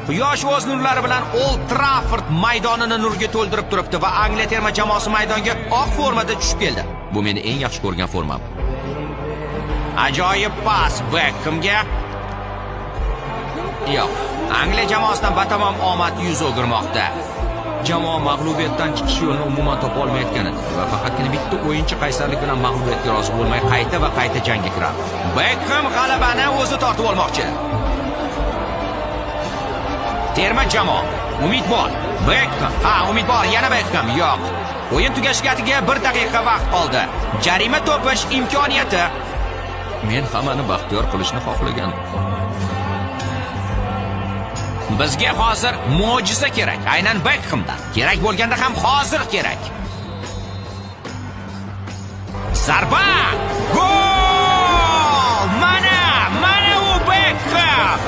Quyosh o'z nurlari bilan Old Trafford maydonini nurga to'ldirib turibdi va Angliya terma jamoasi maydonga oq formada tushib keldi. Bu meni eng yaxshi ko'rgan formam. Ajoyib pas Beckhamga. Yo'q, Angliya jamoasidan batamom omad yuz o'girmoqda. Jamoa mag'lubiyatdan chiqish yo'lini umuman topa olmayotgan edi va faqatgina bitta o'yinchi qaysarlik bilan mag'lubiyatga rozi bo'lmay qayta jangga kiradi. Beckham g'alabani o'zi tortib olmoqchi. Terma jamoa umid bor. Beckham, umid bor, yana Beckham. Yo'q. O'yin tugashiga 1 daqiqa vaqt qoldi. Jarima to'pish imkoniyati. Men hammani baxtiyor qilishni xohlagandim. Bizga hozir mo'jiza kerak. Aynan Beckhamdan. Kerak bo'lganda ham hozir kerak. Zarba! Gol! Mana u Beckham!